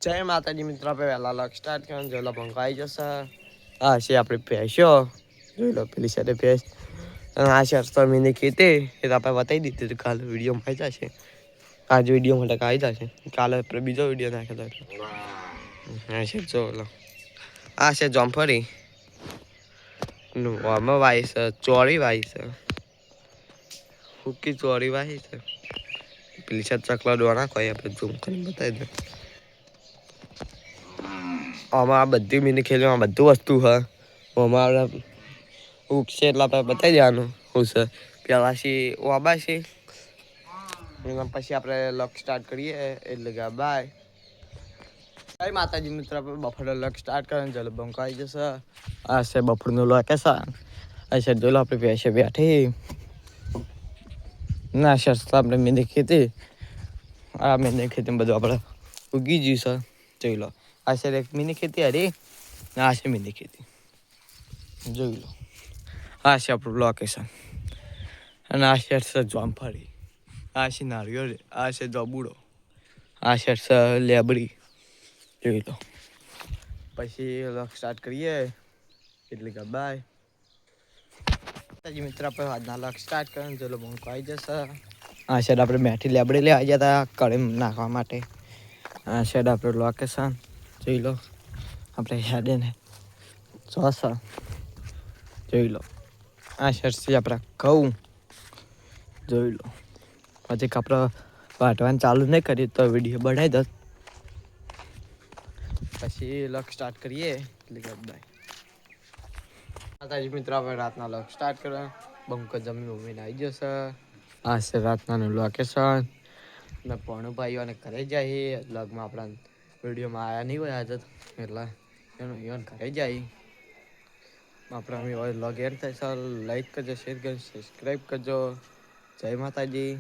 જય માતાજી મિત્રો, આપણે વહેલા લગ સ્ટાર્ટ કરવાનું જોઈ લો પંખો આવી જશે. આ છે આપણે ભેંસો, જોઈ લો પેલી સાથે ભેંસ. અને આ છે અસ્તમીની ખેતી, એ તો આપણે બતાવી દીધી હતી કાલે વિડીયોમાં આવી જશે. આજ વિડીયો માટે આવી જશે, કાલે આપણે બીજો વિડીયો નાખેલો એટલે હા છે જો લો. આ છે જોમફળી આમાં વાય છે, ચોળી વાય છે, હુકી ચોળી વાય છે. પેલી છે ચકલા દોણા કોઈ આપણે ઝૂમ કરીને બતાવી દે. આમાં આ બધી મિની ખેતીમાં બધું વસ્તુ છે. આમાં ઉગશે એટલે આપણે બતાવી દેવાનું શું છે. પેલાથી વાબા છે, એમાં પછી આપણે લક સ્ટાર્ટ કરીએ એટલે કે બાય. જય માતાજી મિત્રો, આપણે બફારો લક સ્ટાર્ટ કરવાનું ચાલો બંકો આવી જશે. આ છે બફોરનું લોકેશન. આ છે જોઈ લો આપણે ભેંસો બેઠી. ના સર આપણે મિની ખેતી, આ મિની ખેતીમાં બધું આપણે ઉગી ગયું છે જોઈ લો. આ છે એક મિની ખેતી હરી, આ છે મિની ખેતી જોઈ લો. આ છે આપણું લોકેશન અને આ છે જોમફળી, આ છે નારિયેળ, આ છે જબુડો, આ છે લેબડી જોઈ લો. પછી લક સ્ટાર્ટ કરીએ એટલે કે બાય. મિત્ર આપણે આજના લક સ્ટાર્ટ કરવાનું ચાલો બંકો આવી જશે. આ સાઈડ આપણે મેથી લેબડી લેવા ગયા હતા કળી નાખવા માટે. આ સાઈડ આપણું લોકેશન જોઈ લો. આપણે હેડે ને ચોસા જોઈ લો. આ સાઈડ આપણે ઘઉં જોઈ લો. પછી આપણે વાટવાનું ચાલુ નહીં કરીએ તો વિડીયો બનાવી દો. પછી લક સ્ટાર્ટ કરીએ એટલે કે બાય. માતાજી મિત્રો, આપણે રાતના લક સ્ટાર્ટ કરવા બંકો જમીન ઉમીને આવી જશે. આ છે રાતનાનું લોકેશન. ને ભણું ભાઈઓને ઘરે જાય લગમાં આપણા વિડીયોમાં આવ્યા નહીં હોય આજે એટલે એનું ઘરે જાય. આપણે લગ એન્ડ થાય સર, લાઈક કરજો, શેર કરજો, સબસ્ક્રાઈબ કરજો. જય માતાજી.